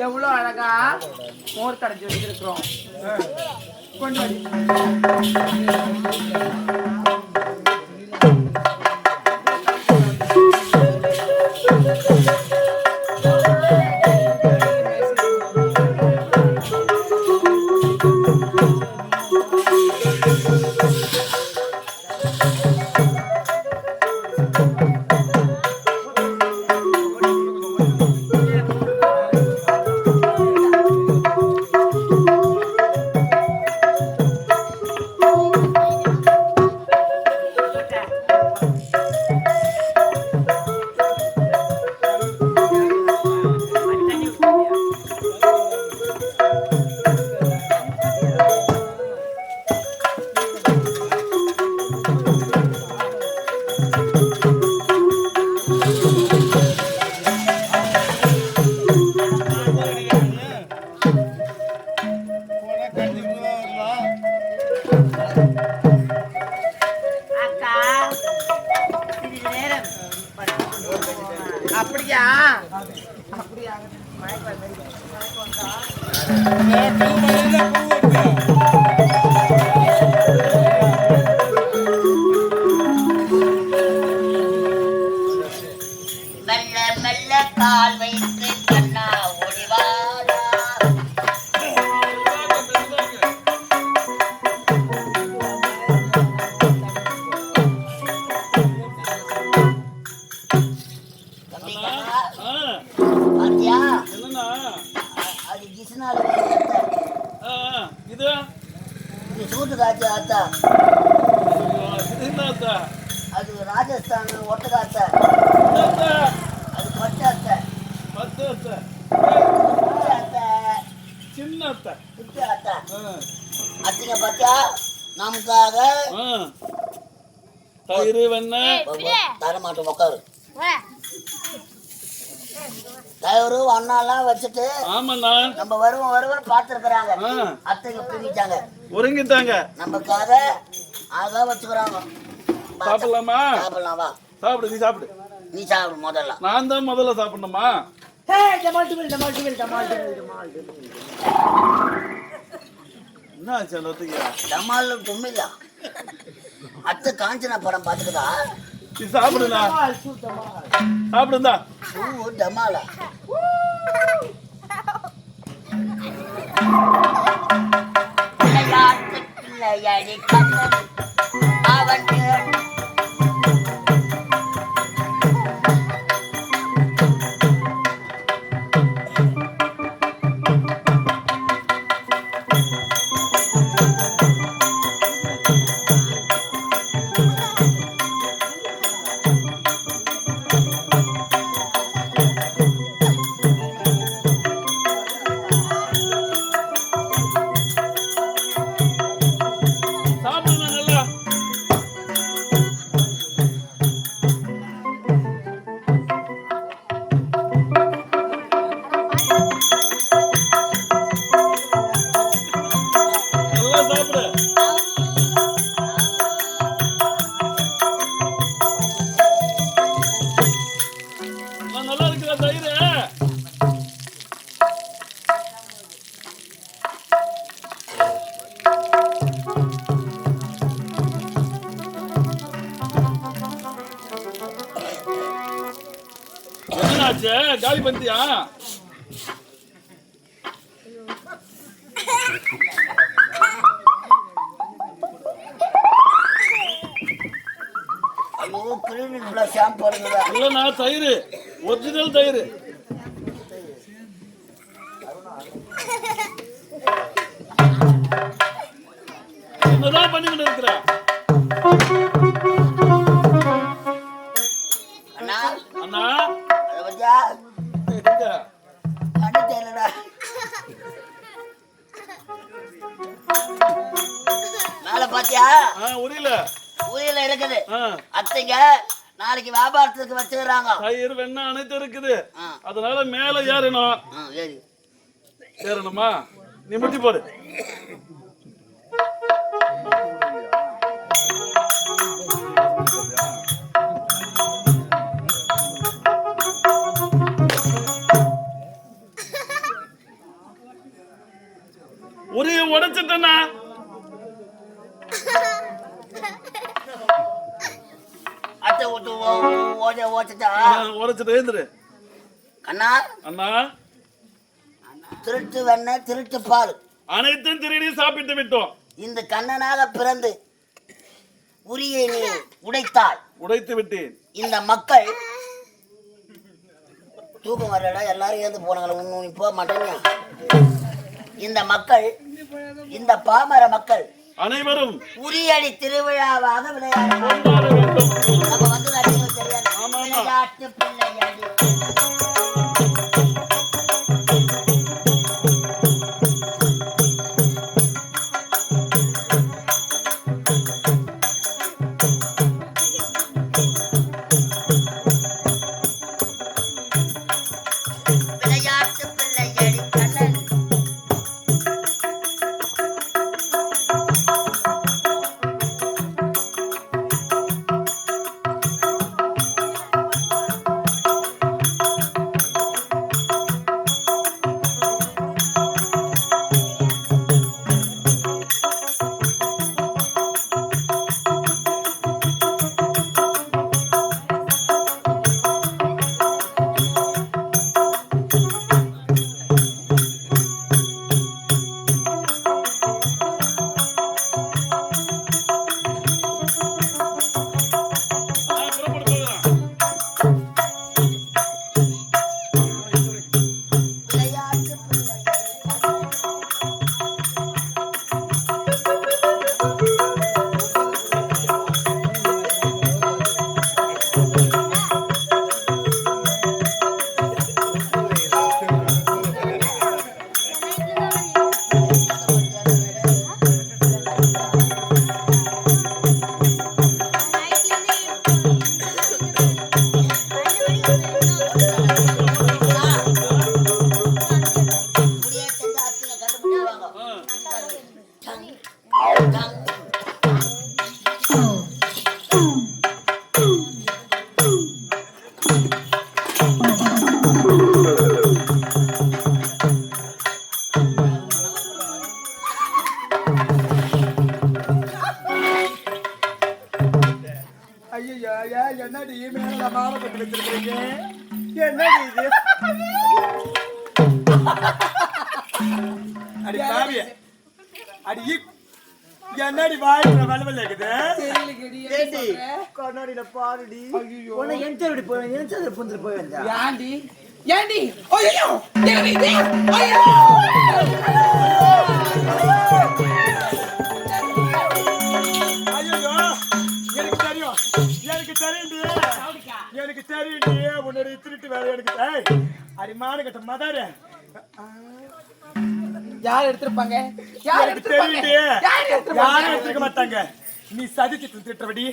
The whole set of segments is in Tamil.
எவ்வளவு அழகா மோர் கடைஞ்சி வச்சிருக்கிறோம். கொண்டு அப்படியா அப்படியா மெல்ல மெல்ல கால் வைத்து கண்ணா ஒளிவாடா சூட்டு காய்ச்சி ஆத்தா அது ராஜஸ்தான் ஒட்டகாத்த அது பட்டாத்த சின்ன அத்திங்க பார்த்தா நமக்காக தயிர் வெண்ணெய் தரமாட்டோம் உட்காரு தயிர் அண்ணாலாம் வச்சுட்டு நம்ம வருவோம் பார்த்துருக்குறாங்க. அத்தைங்க பிரிஞ்சாங்க ஒருங்கிட்டாங்க நமக்காக அதான் வச்சுக்கிறாங்க. சாப்பிடலாமா? சாப்பிடலாம் வா சாப்பிடு. நீ சாப்பிடு முதல்ல. நான் தான் முதல்ல சாப்பிடணுமா? என்ன டமால் கும்மில்ல அத்தை காஞ்சனா படம் பார்த்துக்குதா? சாப்பிடுதா? சாப்பிடுதா? டமாலா பிள்ளையாடி கண்ணன் அவன் காலி பண்ணியா? தயிர் ஒரிஜினல் தயிர் என்னதான் பண்ணிக்கிட்டு இருக்கிற? ஊரில இருக்குது. அத்தைங்க நாளைக்கு வியாபாரத்துக்கு வச்சுக்கிறாங்க. தயிர் வெண்ணெய் அனைத்து இருக்குது. அதனால மேல ஏறணும். ஏறணுமா? நீ முட்டி போடு. ஒரே உடைச்சிட்டா அத்தை ஓச்சிட்டா உடைச்சிட்டு எழுந்துரு. அண்ணா அண்ணா திருட்டு வெண்ணெய் திருட்டு பால் அனைத்தும் திருடி சாப்பிட்டு விட்டோம். இந்த கண்ணனாக பிறந்து உரியை நீ உடைத்தாள். உடைத்து விட்டேன். இந்த மக்கள் தூக்கம் வரடா எல்லாரும் ஏந்து போனாங்களே நீ போக மாட்டேங்க. இந்த மக்கள் இந்த பாமர மக்கள் அனைவரும் உரியடி திருவிழாவாக விளையாட நம்ம வந்து விளையாட்டு பிள்ளையாடி என்னடி மேல மாவட்டத்தில் வச்சிருக்கீங்க? என்னடி இது? அடி பாவிய அடி என்னடி வாயில வலவல இருக்குது? ஏண்டி கண்ணாடில பாருடி. உன்னை என்சரி போய் என்சரி புந்து போய் வந்தா. ஏண்டி ஏண்டி ஐயோ ஏண்டி இது ஐயோ எனக்கு தெரியும் உன்னுடைய திருட்டு வேலை எனக்கு. அரிமான கட்ட மதார யார் எடுத்திருப்பாங்க? எனக்கு தெரியும் யாரும் எடுத்துக்க மாட்டாங்க. நீ சதிச்சு திட்டபடி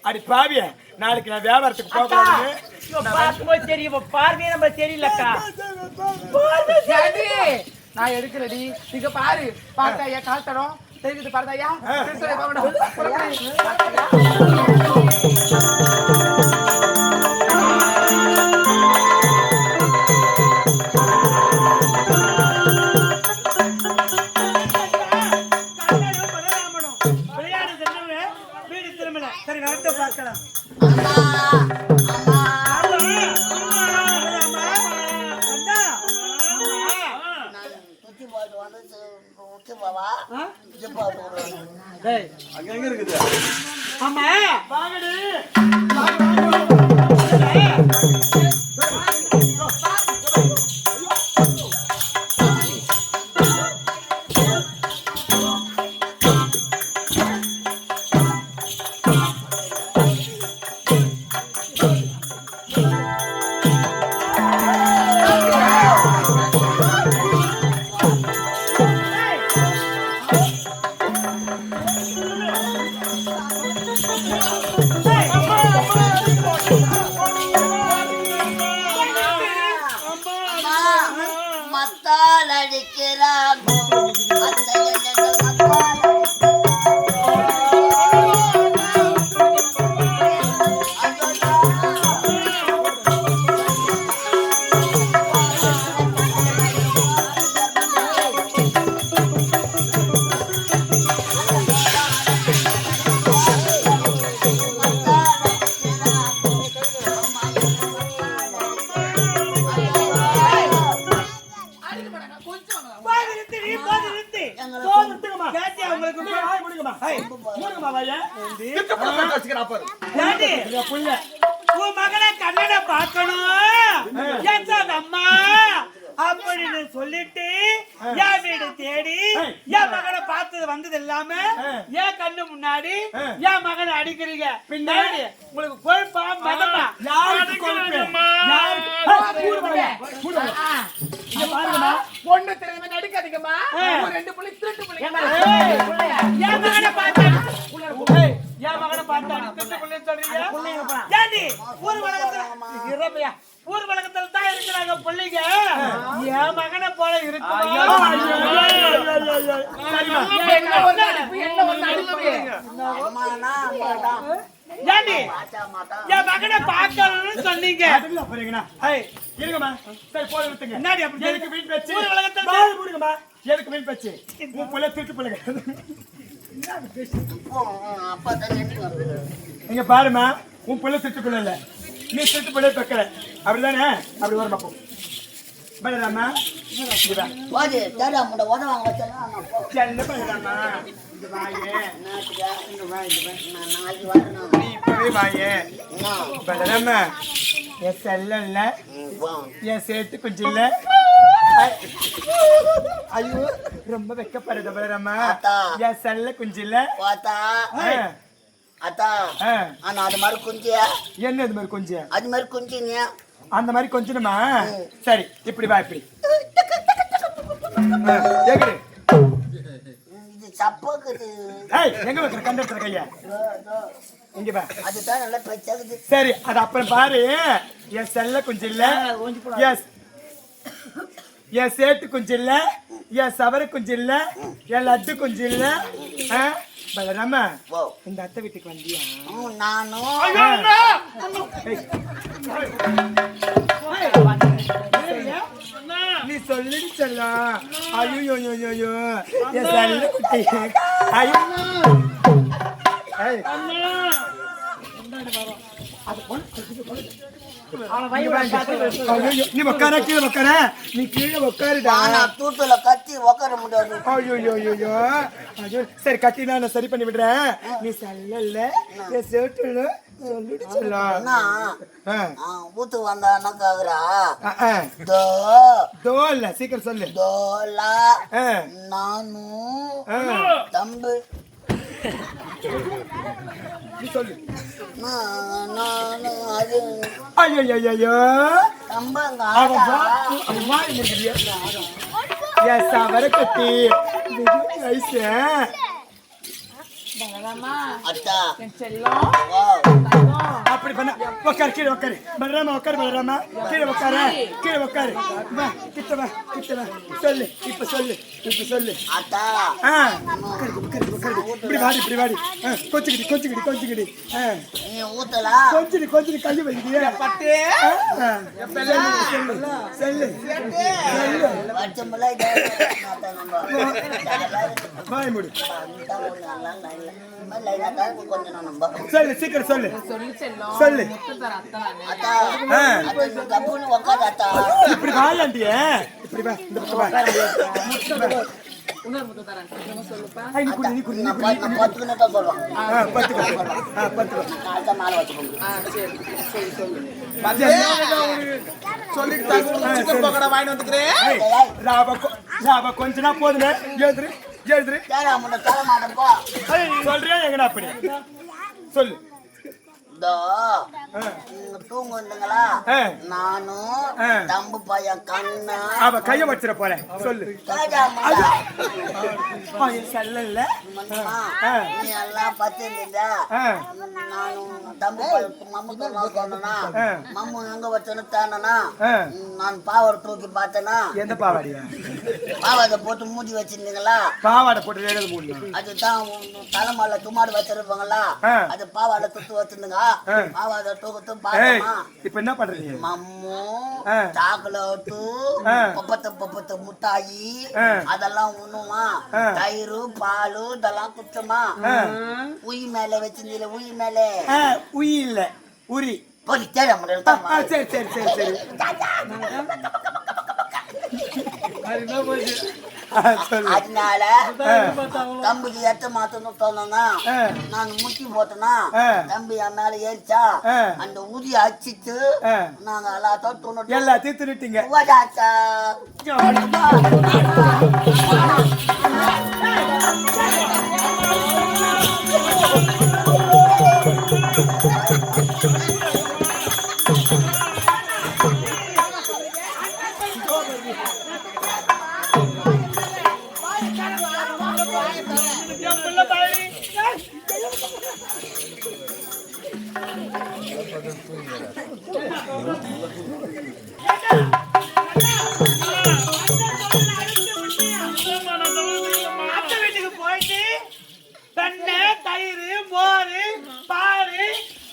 அடி பாவிய நாளைக்கு நான் வியாபாரத்துக்கு போக தெரியும். பார்வையே நம்ம தெரியலக்கா. நான் எடுக்கலடி. நீங்க பாரு பார்த்தாயா கால் தரோம் தெரியுது பார்த்தாயா. சரி நடத்த பார்க்கலாம். அங்க இருக்குது. ஆமா வாங்கடி. மத்தால் அடிக்கிறாங்க மகனை கண்ணட பார்க்கணும் அம்மா அப்படின்னு சொல்லிட்டு என் வீடு தேடி என் மகனை பார்த்தது வந்தது இல்லாம என் கண்ணு முன்னாடி என் மகனை அடிக்கிறீங்க பின்னாடி உங்களுக்கு கொழுப்பா மதமா பொண்ணு தெரியாம நடிக்காதீங்கம்மா. ஒரு 2 புள்ளி திருட்டு புள்ளி. என் மகனை பார்த்தா என் மகனை பார்த்தா திருட்டு புள்ளி சொல்றீங்க ஏண்டி ஊர் உலகத்துல தான் இருக்கிறாங்க பிள்ளைங்க என் மகனை போல இருக்கு ஏண்டி என் மகனை பார்க்கணும்னு சொன்னீங்க இருங்கம்மா சரி போய் விட்டுங்க என்னடி அப்படி எனக்கு வீட்டு வச்சு ஊர் உலகத்துல மூடுங்கம்மா எனக்கு வீட்டு வச்சு உன் பிள்ளை திருட்டு பிள்ளைங்க அப்பா தான் இங்க பாருமா உன் பிள்ளை திருட்டு பிள்ளை இல்ல நீ திருட்டு பிள்ளை பெக்கல அப்படிதானே அப்படி வரும் பாப்போம் பலராமா வாடி தேடா முண்ட உதவாங்க வச்சலாம் செல்ல பலராமா இந்த வாயே நான் நாளைக்கு வரணும் நீ இப்பவே வாயே பலராமா என் செல்ல இல்ல என் சேர்த்து கொஞ்சம் இல்ல ஐயோ ரொம்ப வெக்கப்படுது பலராமா என் செல்ல குஞ்சு இல்ல பார்த்தா அத்தா ஆனா அது மாதிரி குஞ்சியா என்ன இது மாதிரி கொஞ்சம் அது மாதிரி குஞ்சினியா அந்த மாதிரி கொஞ்சமா சரி இப்படி வா இப்படி கேக்குது இது சப்பக்குது எங்க வைக்கிற கண்டக்டர் கையா இங்க வா அதுதான் நல்லா பெச்சாகுது சரி அது அப்புறம் பாரு என் செல்ல குஞ்சு இல்ல என் சேட்டு குஞ்சு இல்ல என் சவர குஞ்சு இல்ல என் லட்டு குஞ்சு இல்ல பலராம இந்த அத்தை வீட்டுக்கு வந்தியா நானும் நீ சொல்லிடு செல்லம் ஐயோ ஐயோ என் செல்ல குட்டி ஐயோ நீ உக்கார கீழே உக்கார நீ கீழே உக்காருடா தூட்டுல கத்தி உக்கார முடியாது ஐயோ சரி கத்தி நான் சரி பண்ணி விடுறேன் நீ செல்ல சேட்டு சொல்லிட்டு சொல்லலாம் ஊத்து வந்தானாக்காகிறா தோ இல்ல சீக்கிரம் சொல்லு தோலா நானும் தம்பு சொல்லு ஐயோ சவர கட்டி வயசு அப்படி பண்ண உக்காரு கீழே உக்காரு பலராமா உக்காரு பலராமா கீழே உக்காரு கீழே உக்காரு கிட்ட வா சொல்லு இப்ப சொல்லு இப்படி வாடி கொஞ்சிக்கிடி கொஞ்சிக்கிடி கையை வைக்கிறியா பட்டு சொல்லு வாய் மூடு சொல்லு சீக்கிரம் சொல்லு இப்படி வாயாண்டிய இப்படி வா இந்த பக்கம் வா கொஞ்ச நாள் போதுல எழுதுரு சொல்றியா எங்கடா அப்படி சொல்லு தூங்க வந்துங்களா நானும் தம்பு பையன் கண்ணா அவ கைய வச்சிட போறேன் சொல்லு செல்ல மன்னமா ஆ. நீ எல்லாம் பத்திருந்தீங்க ஆ, நான் தம்பி மம்மு சொன்னா ஆ. மம்மு எங்க வச்சோன்னு தானா ஆ. நான் பாவாடை தூக்கி பார்த்தேன்னா எந்த பாவாடியா? பாவாடை போட்டு மூடி வச்சிருந்தீங்களா பாவாடை போட்டு வேலை மூடணும். அதுதான் தலைமால துமாடு வச்சிருப்பாங்களா ஆ. அது பாவாடை துத்து வச்சிருந்துங்க ஆ. பாவாடை தூக்கத்து ஏய், பார்த்தோமா இப்ப என்ன பண்றீங்க? மம்மு ஆ. சாக்லேட்டு ஆ. பப்பத்து முட்டாயி ஆ. அதெல்லாம் உண்ணுமா ஆ. தயிர் பாலு இதெல்லாம் குத்துமா உயி மேல வச்சிருந்தீங்க உயி மேல ஆ, உயி இல்ல உரி. போய் தேட ஆ, முடியல சரி சரி சரி சரி. ஆ, சொல்லு. அதனால தம்பிக்கு எட்ட மாத்தணும் சொன்னா ஆ. நான் முட்டி போட்டேன்னா ஆ. தம்பி என் மேல ஏறிச்சா ஆ. அந்த உதி அடிச்சிட்டு ஆ. நாங்க எல்லாத்தோம் தொண்ணூத்தி எல்லாத்தையும் திருட்டிங்க. உவதாச்சா. அத்தை வீட்டுக்கு போயிட்டு வெண்ணை, தயிர், மோர், பால்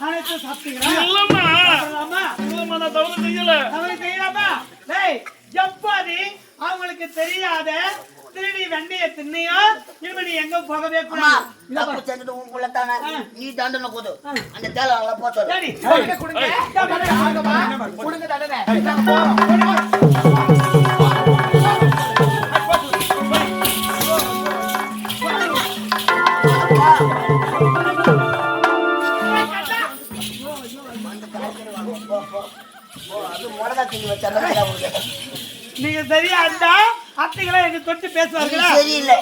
அனைத்தும் சாப்பிட்டீங்களா? இல்லம்மா அப்புறமா இல்லம்மா நான் தவறு செய்யல. அவனுக்கு தெரியாமா? டேய், எப்போது அவங்களுக்கு தெரியாத திருடி வெண்ணைய தின்னையோ இனிமே நீ எங்க போகவே அம்மா கூடாது. தப்பு செஞ்சது உங்களுக்குள்ள தானே நீ தண்டனை கொடு அந்த தேலை நல்லா போச்சு சரி, தண்டனை கொடுங்க. வாங்கம்மா. கொடுங்க தண்டனை. நாங்க போறோம். அது முடகா கிள்ளி வச்ச மாதிரி அவங்களுக்கு நீங்க சரியா இருந்தா அத்தைகளை எங்க தொட்டு பேசுவார்களா? நீ சரியில்லை.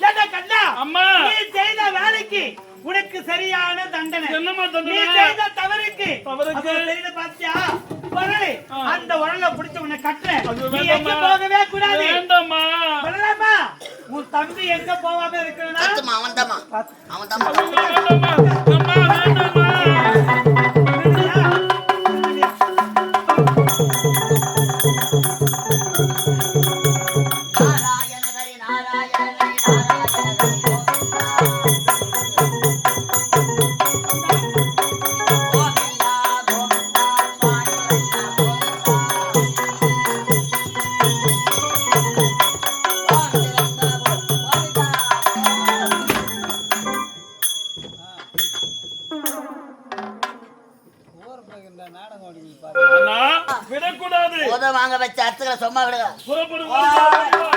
ஏண்டா கண்ணா, அம்மா. நீ செய்த வேலைக்கு உனக்கு சரியான தண்டனை. என்னம்மா தண்டனை? நீ செய்த தவறுக்கு தவறுக்கு? அப்ப செய்த பாத்தியா உரலை, அந்த உரலை பிடிச்சு உன்னை கட்டுறேன். அது நீ எங்க வேண்டாம்மா. போகவே கூடாது. வேண்டாம்மா. வரலாமா? உன் தம்பி எங்க போகாம இருக்கணும்னா கத்துமா அவன் தாமா அவன் தாமா வேண்டாம்மா. அம்மா வேண்டாம்மா. நாராயண ஹரி நாராயண ஹரி நாராயண ஹரி கோவிந்தா கோவிந்தா சுவாமி அண்ணா விடக்கூடாது. வாங்க வச்ச அர்த்தங்களை சும்மா விடுங்க புறப்படுவோம்.